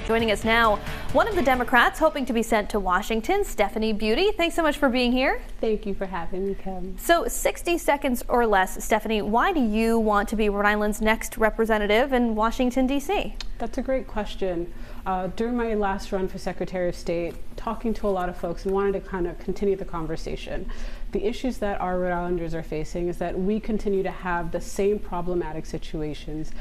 Joining us now, one of the Democrats hoping to be sent to Washington, Stephanie Beauté. Thanks so much for being here. Thank you for having me, Kim. So 60 seconds or less, Stephanie, why do you want to be Rhode Island's next representative in Washington, D.C.? That's a great question. During my last run for Secretary of State, talking to a lot of folks and wanted to kind of continue the conversation. The issues that our Rhode Islanders are facing is that we continue to have the same problematic situations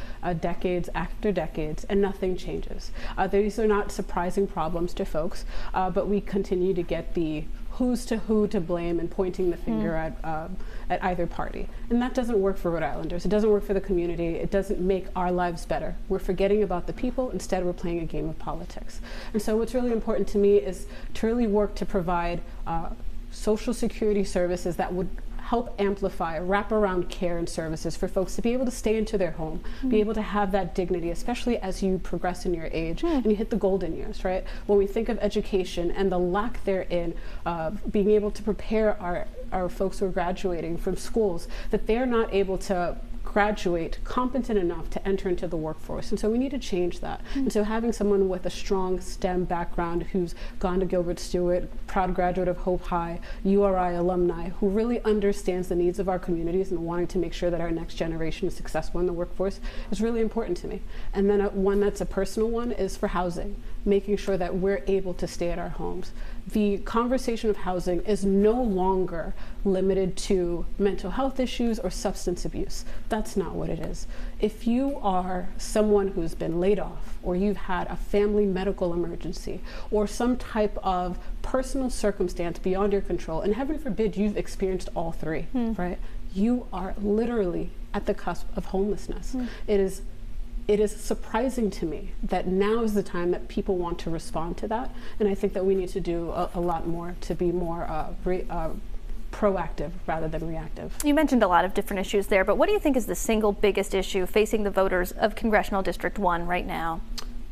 decades after decades, and nothing changes. These are not surprising problems to folks, but we continue to get the who's to who to blame and pointing the finger at either party. And that doesn't work for Rhode Islanders. It doesn't work for the community. It doesn't make our lives better. We're forgetting about the people. Instead, we're playing a game of politics. And so what's really important to me is to really work to provide Social Security services that would help amplify wraparound care and services for folks to be able to stay into their home, be able to have that dignity, especially as you progress in your age and you hit the golden years, right? When we think of education and the lack therein of being able to prepare our folks who are graduating from schools, that they're not able to graduate competent enough to enter into the workforce. And so we need to change that. And so having someone with a strong STEM background who's gone to Gilbert Stewart, proud graduate of Hope High, URI alumni, who really understands the needs of our communities and wanting to make sure that our next generation is successful in the workforce is really important to me. And then one that's a personal one is for housing, making sure that we're able to stay at our homes. The conversation of housing is no longer limited to mental health issues or substance abuse. That's not what it is. If you are someone who's been laid off, or you've had a family medical emergency, or some type of personal circumstance beyond your control, and heaven forbid you've experienced all three, right? You are literally at the cusp of homelessness. It is surprising to me that now is the time that people want to respond to that. And I think that we need to do a lot more to be more proactive rather than reactive. You mentioned a lot of different issues there, but what do you think is the single biggest issue facing the voters of Congressional District 1 right now?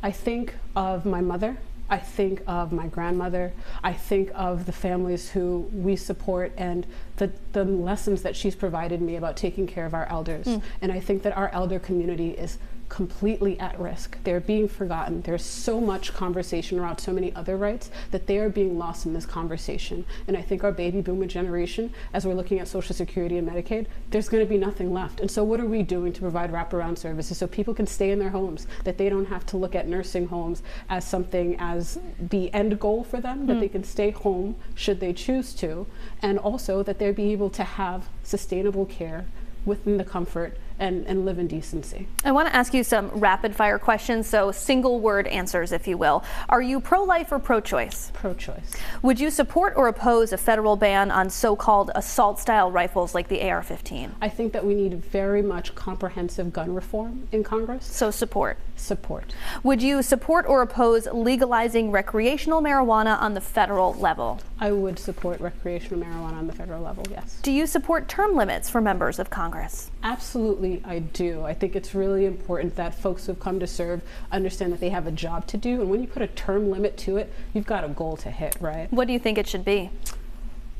I think of my mother. I think of my grandmother. I think of the families who we support and the lessons that she's provided me about taking care of our elders. And I think that our elder community is completely at risk. They're being forgotten. There's so much conversation around so many other rights that they are being lost in this conversation. And I think our baby boomer generation, as we're looking at Social Security and Medicaid, there's going to be nothing left. And so what are we doing to provide wraparound services so people can stay in their homes, that they don't have to look at nursing homes as something as the end goal for them, that they can stay home should they choose to, and also that they'll be able to have sustainable care within the comfort and live in decency. I want to ask you some rapid fire questions, so single word answers, if you will. Are you pro-life or pro-choice? Pro-choice. Would you support or oppose a federal ban on so-called assault-style rifles like the AR-15? I think that we need very much comprehensive gun reform in Congress. So support. Support. Would you support or oppose legalizing recreational marijuana on the federal level? I would support recreational marijuana on the federal level, yes. Do you support term limits for members of Congress? Absolutely, I do. I think it's really important that folks who have come to serve understand that they have a job to do. And when you put a term limit to it, you've got a goal to hit, right? What do you think it should be?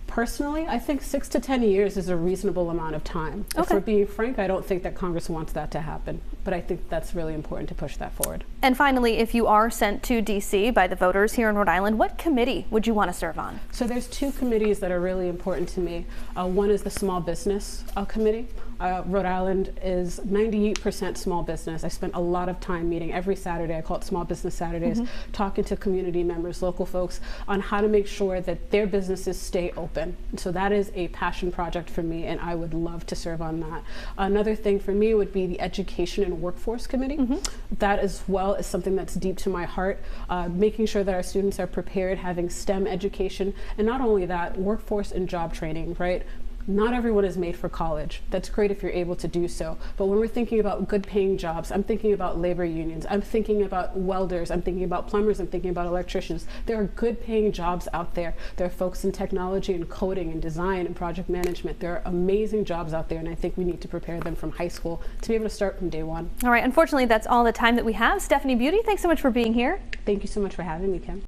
Personally, I think 6 to 10 years is a reasonable amount of time. Okay. If we're being frank, I don't think that Congress wants that to happen, but I think that's really important to push that forward. And finally, if you are sent to D.C. by the voters here in Rhode Island, what committee would you want to serve on? So there's two committees that are really important to me. One is the Small Business Committee. Rhode Island is 98% small business. I spent a lot of time meeting every Saturday, I call it Small Business Saturdays, talking to community members, local folks, on how to make sure that their businesses stay open. So that is a passion project for me, and I would love to serve on that. Another thing for me would be the Education and Workforce Committee. That as well is something that's deep to my heart, making sure that our students are prepared, having STEM education, and not only that, workforce and job training, right? Not everyone is made for college. That's great if you're able to do so. But when we're thinking about good paying jobs, I'm thinking about labor unions, I'm thinking about welders, I'm thinking about plumbers, I'm thinking about electricians. There are good paying jobs out there. There are folks in technology and coding and design and project management. There are amazing jobs out there, and I think we need to prepare them from high school to be able to start from day one. All right, unfortunately, that's all the time that we have. Stephanie Beauté, thanks so much for being here. Thank you so much for having me, Kim.